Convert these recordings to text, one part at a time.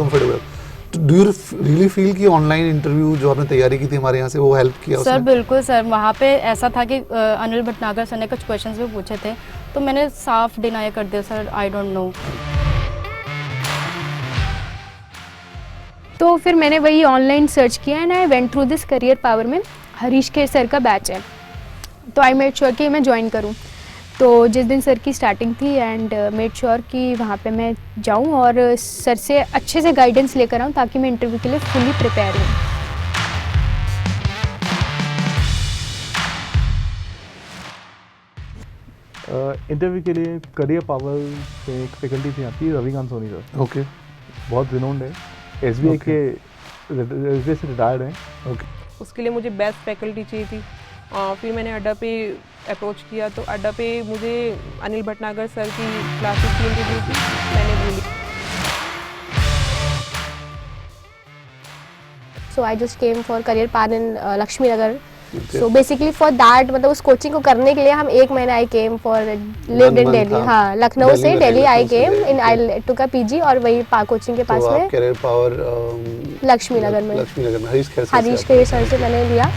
Comfortable. तो do you really feel कि online interview जो आपने तैयारी की थी हमारे यहाँ से वो हेल्प किया सर उसने? बिल्कुल सर, वहाँ पे ऐसा था कि अनिल भटनागर सर ने कुछ क्वेश्चंस भी पूछे थे तो मैंने साफ डिनाई कर दिया सर, आई डोंट नो। तो फिर मैंने वही ऑनलाइन सर्च किया and I went through this career power में हरीश के सर का बैच है, तो आई मेड श्योर कि मैं ज्वाइन करूं। तो जिस दिन सर की स्टार्टिंग थी एंड मेड श्योर कि वहाँ पे मैं जाऊं और सर से अच्छे से गाइडेंस लेकर आऊं ताकि मैं इंटरव्यू के लिए फुली प्रिपेयर हूँ। इंटरव्यू के लिए करियर पावर से एक फैकल्टी थी आती है रविकांत सोनी सर। ओके। बहुत रिनोन्ड है, एसबीआई Okay. के एसबीआई से रिटायर्ड हैं। ओके। उसके लिए मुझे बेस्ट फैकल्टी चाहिए थी। फिर मैंने अड्डा पे अप्रोच किया तो अड्डा पे मुझे अनिल भटनागर सर की क्लासेस की इंटरव्यू थी, मैंने वो ली। So I just came for career power in Laxmi Nagar. So basically for that, मतलब उस कोचिंग को करने के लिए हम 1 महीना I came for lived in Delhi. हाँ, लखनऊ से दिल्ली आई केम इन, आई टुक अ पीजी और वही कोचिंग के पास तो में आप करियर पावर लक्ष्मी नगर में हरीश खैर सर से हरीश आपने के सर से मैंने लिया।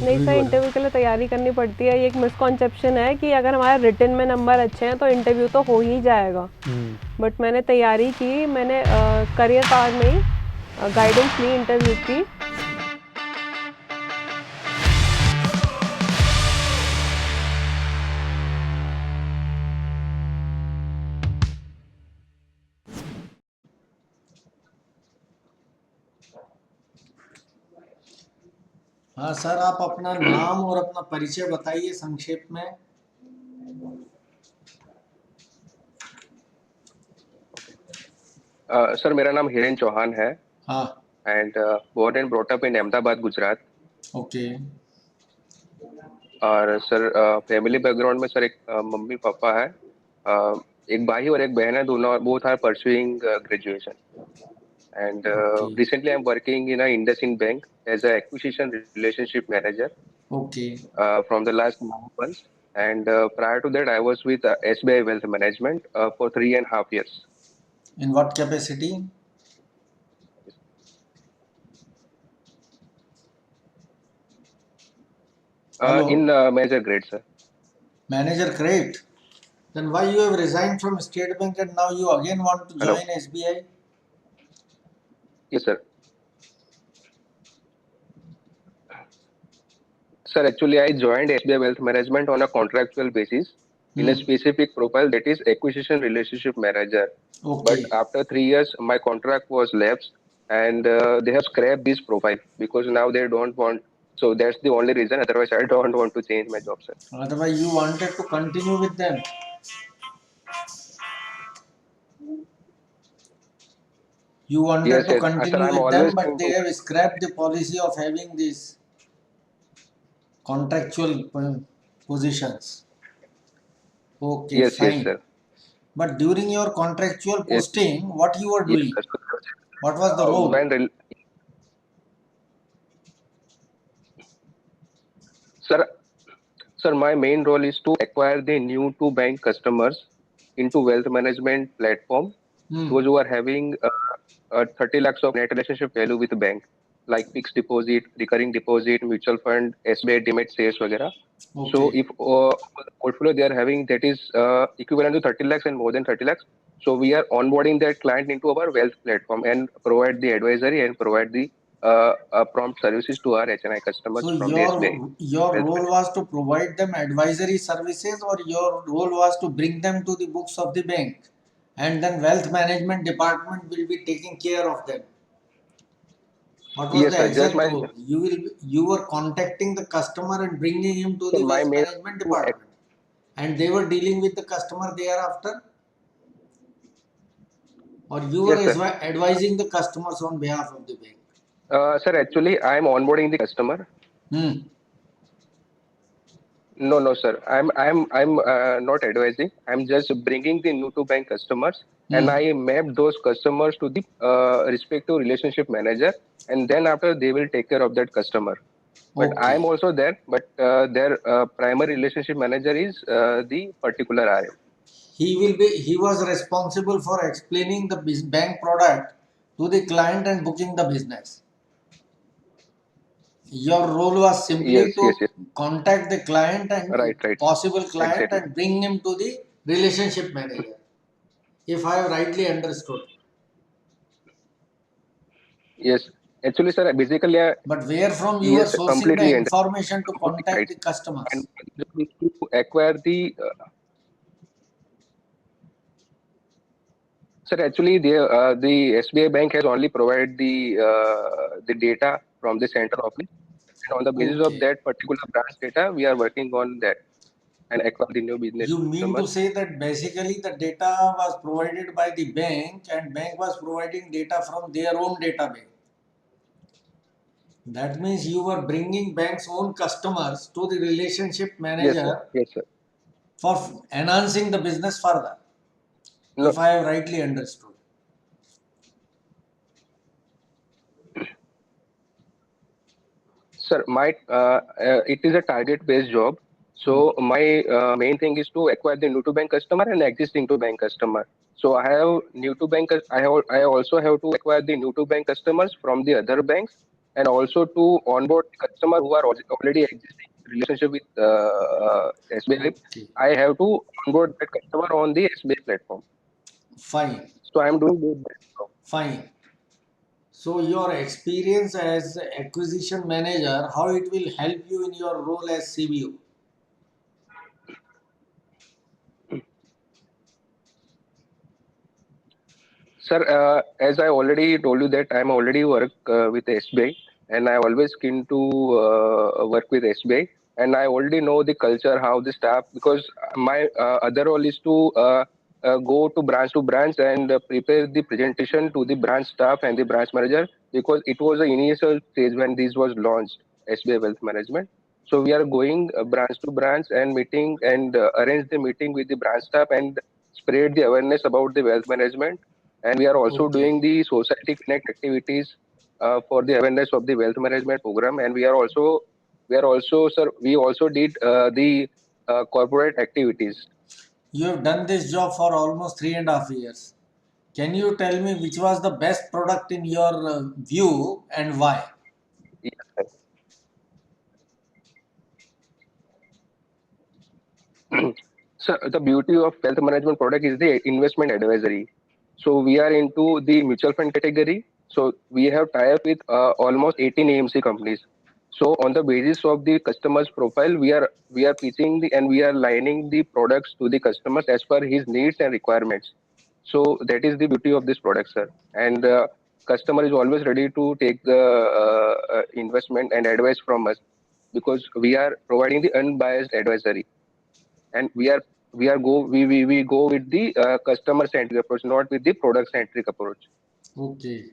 नहीं सर, इंटरव्यू के लिए तैयारी करनी पड़ती है। ये एक मिसकॉन्सेप्शन है कि अगर हमारे रिटन में नंबर अच्छे हैं तो इंटरव्यू तो हो ही जाएगा। बट मैंने तैयारी की, मैंने करियर पावर में ही गाइडेंस ली इंटरव्यू की। हाँ सर, आप अपना नाम और अपना परिचय बताइए संक्षेप में। सर मेरा नाम हिरेन चौहान है हाँ। And born and brought up in Ahmedabad Gujarat. Okay. और सर फैमिली बैकग्राउंड में सर एक मम्मी पापा है, एक भाई और एक बहन है, दोनों both are pursuing graduation and okay. Recently I am working in IndusInd bank as a acquisition relationship manager okay. from the last months. And prior to that, I was with SBI Wealth Management for 3.5 years. In what capacity? Hello? In manager grade, sir. Manager, great. Then why you have resigned from State Bank and now you again want to Hello? join SBI? Yes, sir. Sir, actually, I joined SBI Wealth Management on a contractual basis in a specific profile, that is acquisition relationship manager. Okay. But after 3 years, my contract was lapsed and they have scrapped this profile because now they don't want. So that's the only reason. Otherwise, I don't want to change my job, sir. Otherwise you wanted to continue with them. You wanted Yes, to yes. Sir, continue I'm with them, always but into. they have scrapped the policy of having these contractual positions. Okay, Yes, yes, fine. sir. But during your contractual Yes, posting, what you were yes, doing? sir. What was the role? Sir, sir, my main role is to acquire the new to bank customers into wealth management platform. Those who are having 30 lakhs of net relationship value with the bank, like fixed deposit, recurring deposit, mutual fund, SBI Demat shares, वगैरह. So Okay. if portfolio they are having that is equivalent to 30 lakhs and more than 30 lakhs, so we are onboarding that client into our wealth platform and provide the advisory and provide the prompt services to our HNI customers So from the SBI. your role was to provide them advisory services, or your role was to bring them to the books of the bank, and then wealth management department will be taking care of them. What was Yes, the sir. Just exact my role? You were contacting the customer and bringing him to sir, the my wealth main management department, and they were dealing with the customer thereafter, or you were yes, sir. advising the customers on behalf of the bank. Sir, actually, I am onboarding the customer. No, no, sir. I'm not advising. I'm just bringing the new to bank customers, and I map those customers to the respective relationship manager, and then after they will take care of that customer. But Okay. I'm also there, but their primary relationship manager is the particular RM. he was responsible for explaining the bank product to the client and booking the business. Your role was simply Yes, to yes, yes. contact the client and Right, right. possible client Exactly. and bring him to the relationship manager, if I have rightly understood. Yes. Actually, sir, basically, But where from you are yes, sourcing the completely information to both contact sides. the customers? And to acquire the sir, actually, the SBI Bank has only provided the data from the center office, and on the basis of Okay. that particular branch data, we are working on that and acquire the new business You mean to customers. say that basically the data was provided by the bank and bank was providing data from their own database. That means you were bringing bank's own customers to the relationship Yes, sir. manager Yes, sir. for enhancing the business further, No, if I have rightly understood. sir, it is a target-based job. So my main thing is to acquire the new to bank customer and existing to bank customer. So I have new to bank. I also have to acquire the new to bank customers from the other banks, and also to onboard customer who are already existing relationship with SBI. Okay, I have to onboard that customer on the SBI platform. fine, So I am doing both that job. fine. So your experience as acquisition manager, how it will help you in your role as CBO? Sir, as I already told you that I'm already work with SBI, and I always keen to work with SBI, and I already know the culture, how the staff, because my other role is to go to branch and prepare the presentation to the branch staff and the branch manager, because it was the initial stage when this was launched, SBI Wealth Management. So we are going branch to branch and meeting and arrange the meeting with the branch staff and spread the awareness about the wealth management, and we are also Okay. doing the society connect activities for the awareness of the wealth management program, and we are also sir, we also did the corporate activities. You have done this job for almost 3.5 years. Can you tell me which was the best product in your view and why? Yes, so the beauty of wealth management product is the investment advisory. So we are into the mutual fund category. So we have tie-up with almost 18 AMC companies. So on the basis of the customer's profile, we are pitching and we are lining the products to the customers as per his needs and requirements. So that is the beauty of this product, sir. And customer is always ready to take the investment and advice from us, because we are providing the unbiased advisory, and we go with the customer centric approach, not with the product centric approach. Okay.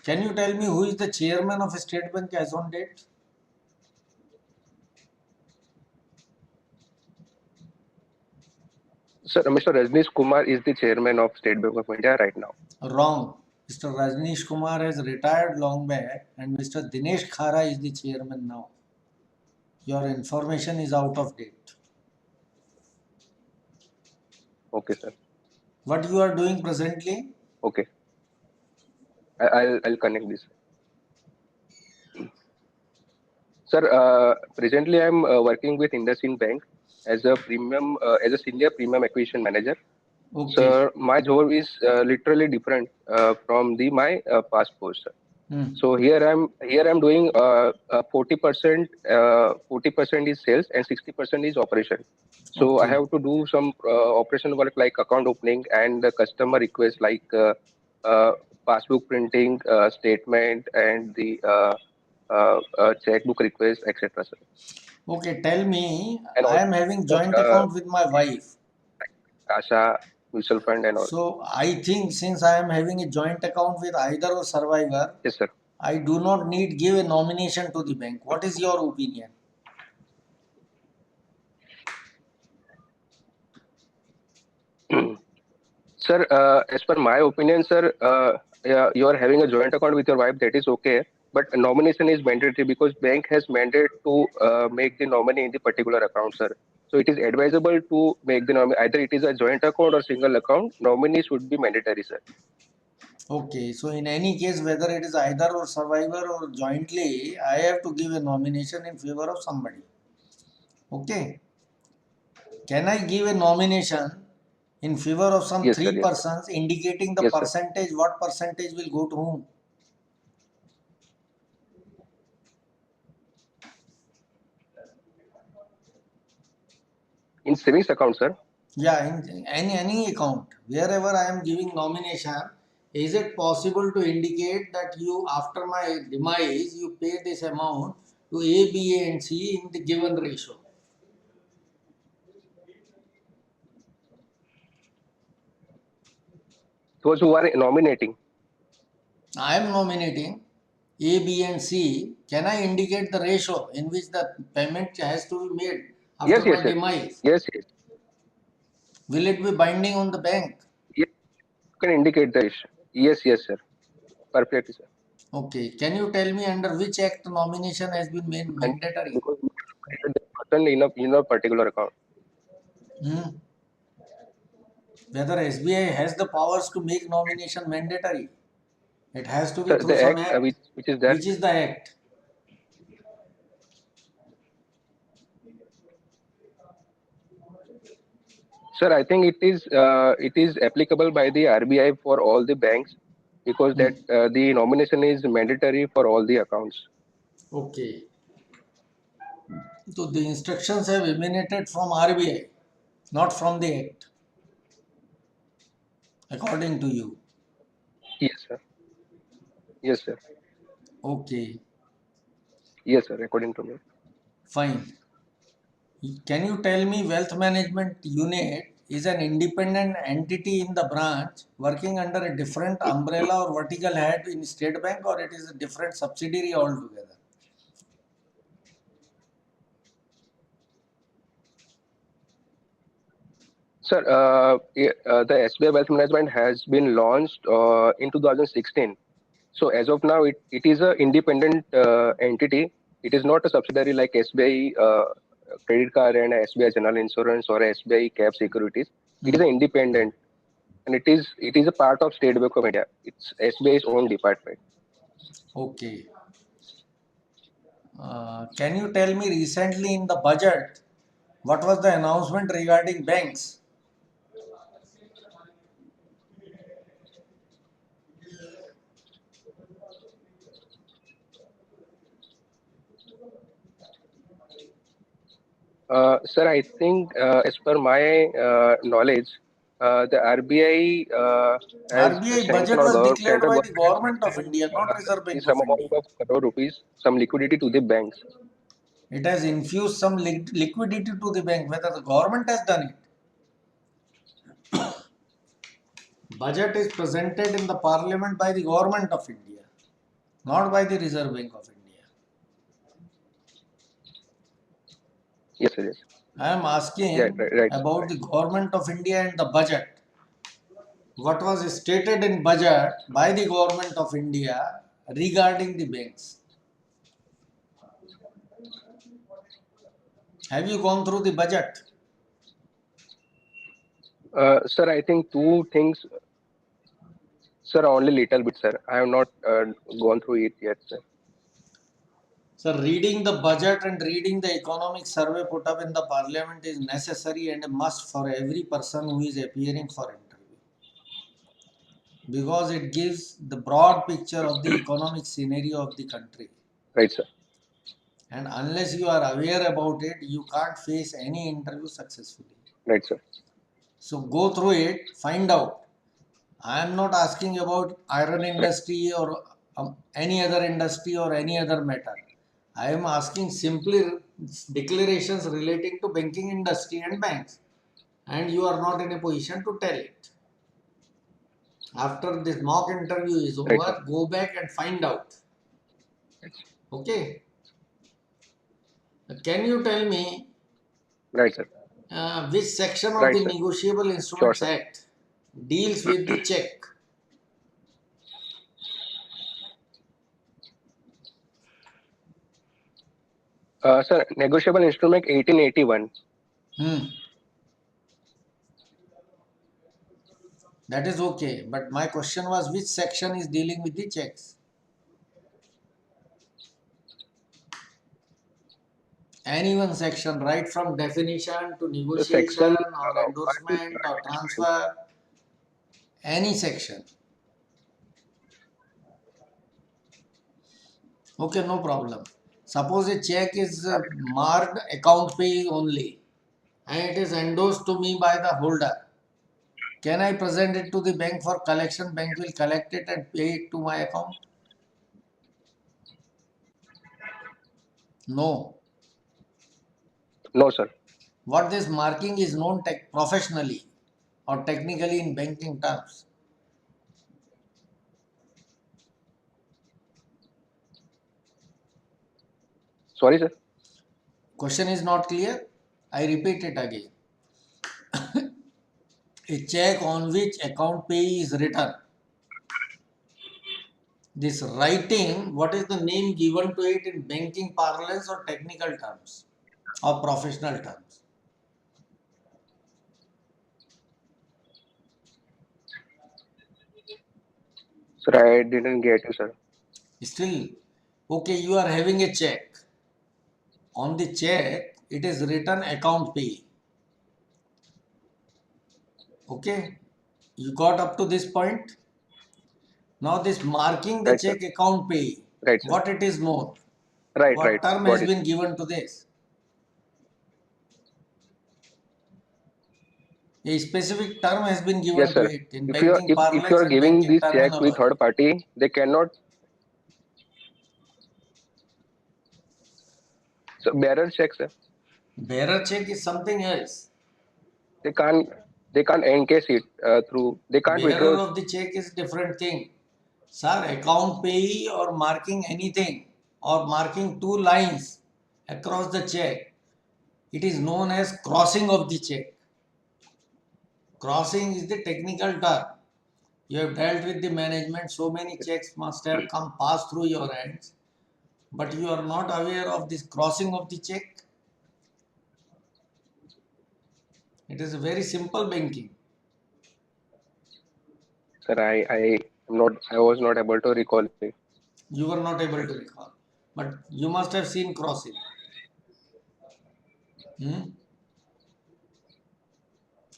Can you tell me who is the chairman of State Bank as on date? Sir, Mr. Rajnish Kumar is the chairman of State Bank of India right now. Wrong. Mr. Rajnish Kumar has retired long back and Mr. Dinesh Khara is the chairman now. Your information is out of date. Okay, sir. What you are doing presently? Okay, I'll connect this. Sir, presently I'm working with IndusInd Bank as a senior premium acquisition manager. Okay. Sir, my job is literally different from my past post, sir. So here I'm doing 40% 40% is sales and 60% is operation. So I Okay. have to do some operation work like account opening and the customer request like passbook printing, statement, and the checkbook request, etc. Sir. Okay, tell me, And I also am having joint account with my wife. CASA, mutual fund, and all. So I think since I am having a joint account with either of survivor, Yes, sir. I do not need give a nomination to the bank. What is your opinion? Sir, as per my opinion, sir, yeah, you are having a joint account with your wife, that is okay. But nomination is mandatory because bank has mandate to make the nominee in the particular account, sir. So it is advisable to make the either it is a joint account or single account. Nominee should be mandatory, sir. Okay, so in any case, whether it is either or survivor or jointly, I have to give a nomination in favor of somebody. Okay. Can I give a nomination in favor of some Yes, sir. three Yes, sir. persons, indicating the Yes, sir. percentage, what percentage will go to whom? In savings account, sir. Yeah, in any account, wherever I am giving nomination, is it possible to indicate that you, after my demise, you pay this amount to A, B, A, and C in the given ratio? Those who are nominating. I am nominating A, B, and C. Can I indicate the ratio in which the payment has to be made after Yes, yes, my yes. demise? Yes, yes. Will it be binding on the bank? Yes. You can indicate the issue. Yes, yes, sir. Perfectly, sir. Okay. Can you tell me under which act nomination has been made And mandatory? because person in a particular account. Hmm? Whether SBI has the powers to make nomination mandatory? It has to be Sir, through the some act act. which is there. Which is the act? Sir, I think it is applicable by the RBI for all the banks because that the nomination is mandatory for all the accounts. Okay. So the instructions have emanated from RBI, not from the act, according to you. Yes, sir. Yes, sir. Okay. Yes, sir. According to me. Fine. Can you tell me wealth management unit is an independent entity in the branch working under a different umbrella or vertical head in State Bank, or it is a different subsidiary altogether? Sir, the SBI Wealth Management has been launched in 2016. So as of now, it is an independent entity. It is not a subsidiary like SBI Credit Card and SBI General Insurance or SBI Cap Securities. It is an independent, and it is a part of State Bank of India. It's SBI's own department. Okay. Can you tell me recently in the budget what was the announcement regarding banks? Sir, I think as per my knowledge, the RBI has RBI sanctioned budget or was declared central by the government has government of sanctioned India, not Reserve Bank some of amount India. of crore rupees, some liquidity to the banks. It has infused some liquidity to the bank. Whether the government has done it. Budget is presented in the parliament by the government of India, not by the Reserve Bank of India. Yes, sir, yes. I am asking Yeah, right. about the government of India and the budget. What was stated in budget by the government of India regarding the banks? Have you gone through the budget? Sir, I think two things. Sir, only little bit, sir. I have not gone through it yet, sir. So reading the budget and reading the economic survey put up in the parliament is necessary and a must for every person who is appearing for interview, because it gives the broad picture of the economic scenario of the country, Right, sir. and unless you are aware about it, you can't face any interview successfully. Right, sir. So go through it, find out. I am not asking about iron industry or any other industry or any other matter. I am asking simply declarations relating to banking industry and banks, and you are not in a position to tell it. After this mock interview is Right, over, sir. go back and find out. Right, sir. Okay. Can you tell me Right, sir. which section of Right, the sir. Negotiable Sure, Instruments sir. Act deals with the check? Sir, negotiable instrument 1881. Hmm. That is okay. But my question was, which section is dealing with the checks? Any one section, right from definition to The negotiation section or endorsement or transfer, any section. Okay, no problem. Suppose a check is marked account pay only and it is endorsed to me by the holder. Can I present it to the bank for collection? Bank will collect it and pay it to my account? No. No, sir. What this marking is known professionally or technically in banking terms. Sorry, sir. Question is not clear? I repeat it again. A check on which account pay is written. This writing, what is the name given to it in banking parlance or technical terms or professional terms? Sir, I didn't get you, sir. Still, okay, you are having a check. On the check, it is written account pay. Okay, you got up to this point. Now this marking the Right, sir. check account pay, Right, sir. what it is known? Right, right. What term Got has it. been given to this? A specific term has been given Yes, to sir. it in If you are banking if you parlance are and giving banking this check to terminology. third party, they cannot. So bearer check, sir. Bearer check is something else. They can't they can't encase it through. They can't Bearer withdraw. of the check is different thing. Sir, account payee or marking anything or marking two lines across the check, it is known as crossing of the check. Crossing is the technical term. You have dealt with the management, so many checks must have come passed through your hands, but you are not aware of this crossing of the check. It is a very simple banking. Sir, I was not able to recall it. You were not able to recall, but you must have seen crossing. Hmm?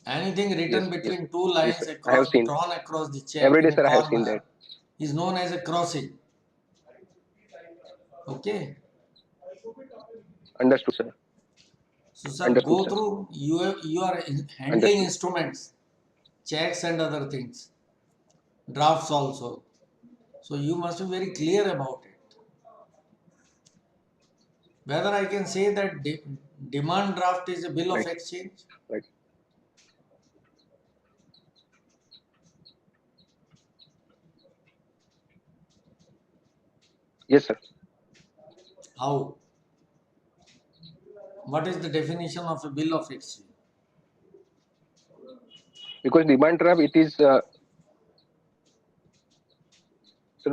Anything written Yes, between two yes, lines sir. I have seen drawn across the check every in day, a sir. I have seen corner that. is known as a crossing. Okay. Understood, sir. So, sir, Understood, go sir. through. You are handling Understood. instruments, checks and other things, drafts also. So you must be very clear about it. Whether I can say that demand draft is a bill of Right, exchange. right. Yes, sir. How? What is the definition of a bill of exchange? Because demand draft, it is so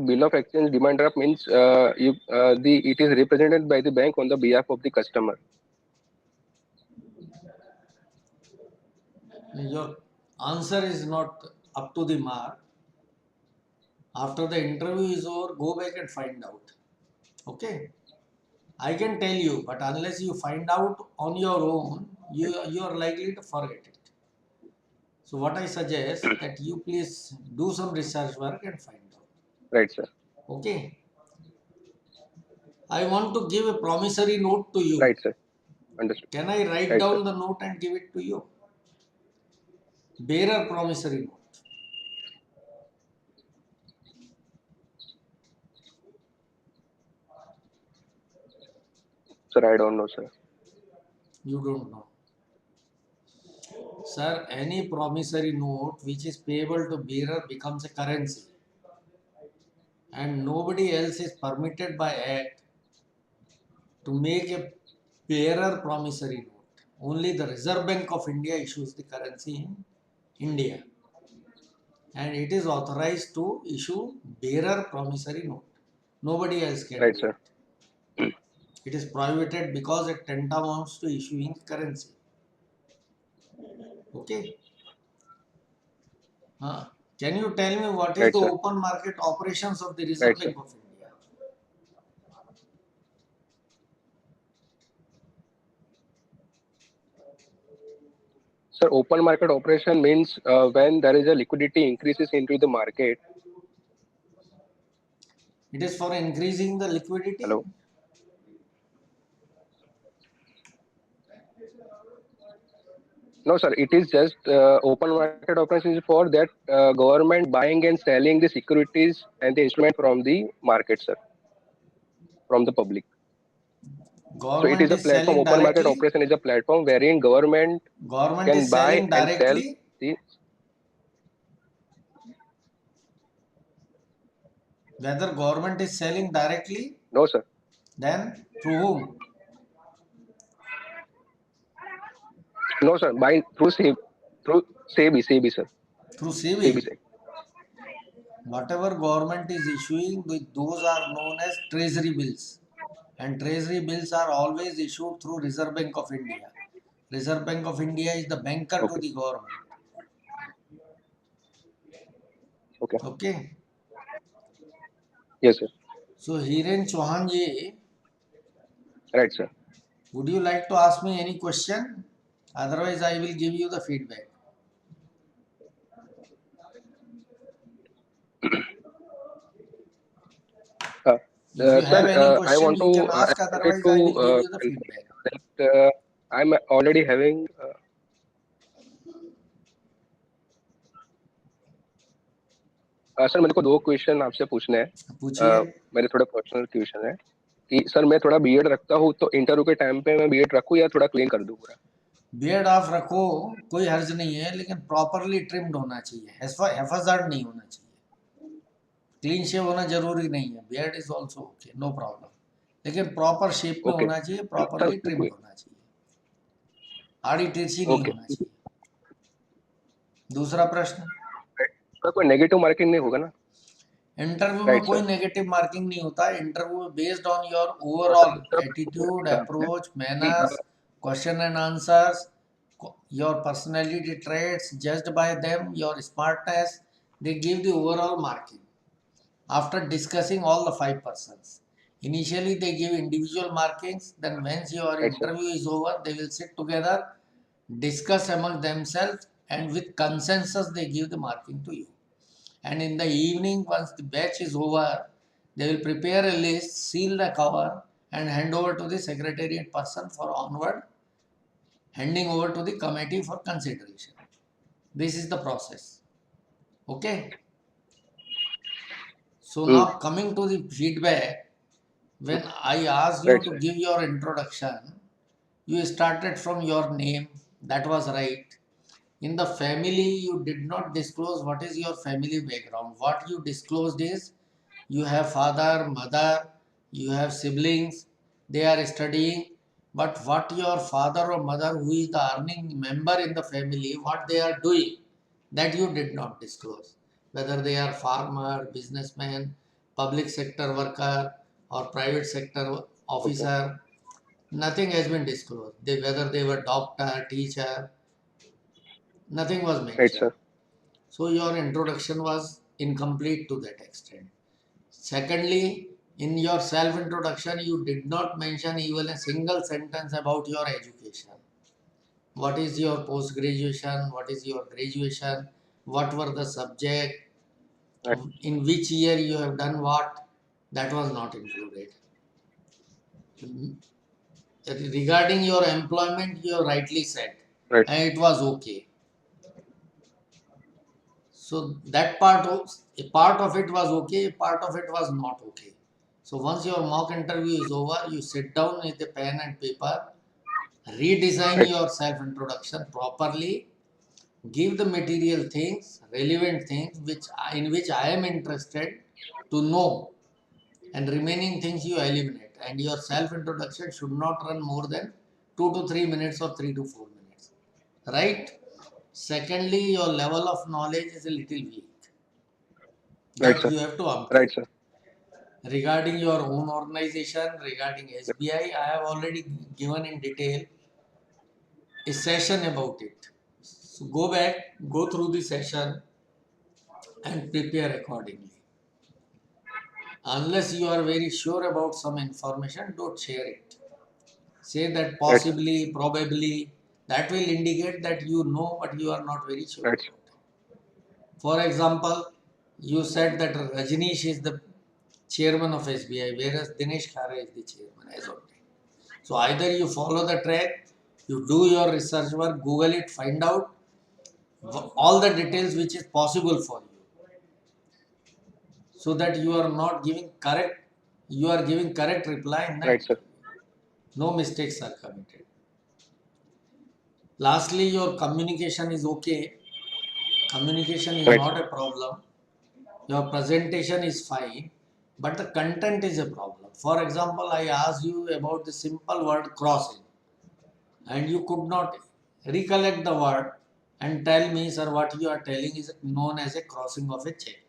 bill of exchange demand draft means it is represented by the bank on the behalf of the customer. Your answer is not up to the mark. After the interview is over, go back and find out. Okay? I can tell you, but unless you find out on your own, you are likely to forget it. So what I suggest that you please do some research work and find out. Right, sir. Okay? I want to give a promissory note to you. Right, sir. Understood. Can I write Right, sir. down the note and give it to you? Bearer promissory note. Sir, I don't know, sir. You don't know. Sir, any promissory note which is payable to bearer becomes a currency. And nobody else is permitted by Act to make a bearer promissory note. Only the Reserve Bank of India issues the currency in India. And it is authorized to issue bearer promissory note. Nobody else can Right, do sir. it. It is prohibited because it tantamounts to issuing currency. Okay. Can you tell me what is Right, the sir. open market operations of the Reserve Right, sir. Bank of India? Sir, open market operation means when there is a liquidity increases into the market. It is for increasing the liquidity. Hello. No, sir. It is just open market operation is for that government buying and selling the securities and the instrument from the market, sir, from the public. So it is Government a is platform. selling Open market directly. operation is a platform wherein government Government can is buy selling and sell directly. the. Whether government is selling directly, No, sir. then through whom? No, sir. By through SEBI, sir. Through SEBI, SEBI. sir. Whatever government is issuing, those are known as treasury bills. And treasury bills are always issued through Reserve Bank of India. Reserve Bank of India is the banker to Okay. the government. Okay. Okay. Yes, sir. So Hiren Chauhan ji, Right, sir. would you like to ask me any question? Otherwise, I will give you the feedback. If you have Sir, any I question, want you can to. I ask. wanted Otherwise, to I will give you the confirm feedback. that I'm already having. Sir मेरे को दो question आपसे पूछने हैं. पूछिए. मेरे थोड़ा personal question है कि सर मैं थोड़ा बीएड रखता हूँ तो इंटरव्यू के टाइम पे मैं बीएड रखूँ या थोड़ा क्लीन कर दूँ पूरा. बियर्ड ऑफ रखो, कोई हर्ज नहीं है, लेकिन प्रॉपरली ट्रिम्ड होना चाहिए. हेफाजार्ड नहीं होना चाहिए. क्लीन शेव होना जरूरी नहीं है. Beard is also okay, no problem, लेकिन प्रॉपर शेप में ओके होना चाहिए, सर. प्रॉपरली ट्रिम्ड होना चाहिए, आड़ी तिरछी नहीं ओके होना चाहिए. दूसरा प्रश्न. सर कोई नेगेटिव मार्किंग नहीं होगा ना. इंटरव्यू में राइट कोई सर. नेगेटिव मार्किंग नहीं होता. Interview based on your sir overall दूसरा एटीट्यूड, प्रश्न अप्रोच, कि manners, question and answers, your personality traits judged by them, your smartness, they give the overall marking after discussing all the 5 persons. Initially they give individual markings, then once your right sir. interview is over, they will sit together, discuss among themselves, and with consensus they give the marking to you. And in the evening, once the batch is over, they will prepare a list, seal the cover, and hand over to the secretariat person for onward handing over to the committee for consideration. This is the process. Okay. So now coming to the feedback, when I asked you right to sir. give your introduction, you started from your name. That was right. In the family, you did not disclose what is your family background. What you disclosed is you have father, mother, you have siblings, they are studying. But what your father or mother, who is the earning member in the family, what they are doing, that you did not disclose. Whether they are farmer, businessman, public sector worker, or private sector okay. officer, nothing has been disclosed. Whether they were doctor, teacher, nothing was right mentioned. Sir. So your introduction was incomplete to that extent. Secondly, in your self introduction, you did not mention even a single sentence about your education. What is your post graduation? What is your graduation? What were the subject? In which year you have done what? That was not included. Regarding your employment, you rightly said, right. and it was okay. So that a part of it was okay, a part of it was not okay. So once your mock interview is over, you sit down with a pen and paper, redesign right. your self introduction properly, give the material things, relevant things in which I am interested to know, and remaining things you eliminate. And your self introduction should not run more than 2 to 3 minutes or 3 to 4 minutes. Right? Secondly, your level of knowledge is a little weak. Right That sir. you have to right upgrade. Sir. Regarding your own organization, regarding SBI, I have already given in detail a session about it. So go back, go through the session and prepare accordingly. Unless you are very sure about some information, don't share it. Say that possibly, probably, that will indicate that you know but you are not very sure Right. about it. For example, you said that Rajneesh is the chairman of SBI, whereas Dinesh Khare is the chairman as of date. So either you follow the track, you do your research work, Google it, find out all the details which is possible for you, so that you are not giving correct, you are giving correct reply in the Right, sir. interview. No mistakes are committed. Lastly, your communication is okay. Communication is Right, not sir. a problem. Your presentation is fine, but the content is a problem. For example, I asked you about the simple word crossing, and you could not recollect the word and tell me, sir, what you are telling is known as a crossing of a check.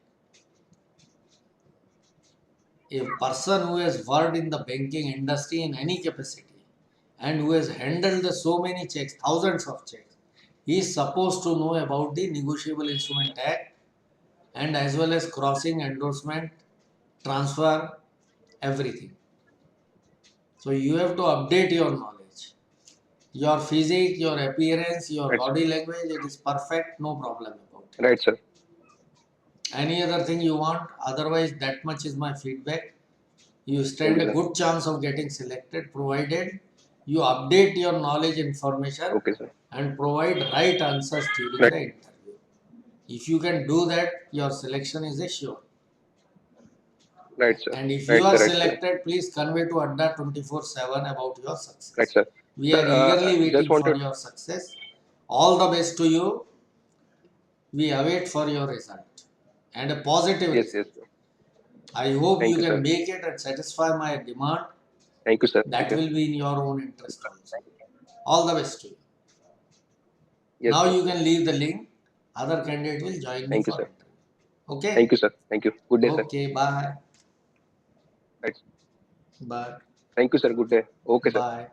A person who has worked in the banking industry in any capacity and who has handled so many checks, thousands of checks, he is supposed to know about the Negotiable Instrument Act and as well as crossing, endorsement, transfer, everything. So you have to update your knowledge. Your physique, your appearance, your Right, body language, it is perfect, no problem about it. Right, sir. Any other thing you want? Otherwise, that much is my feedback. You stand Okay, a sir. good chance of getting selected, provided you update your knowledge information Okay, sir. and provide right answers during Right. the interview. If you can do that, your selection is assured. Right, sir. And if Right, you are sir. Right, sir. selected, please convey to Adda 24/7 about your Right, success. sir. We Sir, are eagerly just waiting for wanted. your success. All the best to you. We await for your result and a positive Yes, result. yes, sir. I hope Thank you you, can sir. make it and satisfy my demand. Thank you, sir. Thank That you. will be in your own interest also. All the best to you. Yes, Now sir. you can leave the link. Other candidate will join me Thank you, for sir. interview. Okay? Thank you, sir. Thank you. Good day, sir. Okay, bye. Right. Bye. Thank you, sir. Good day. Okay, sir. Bye.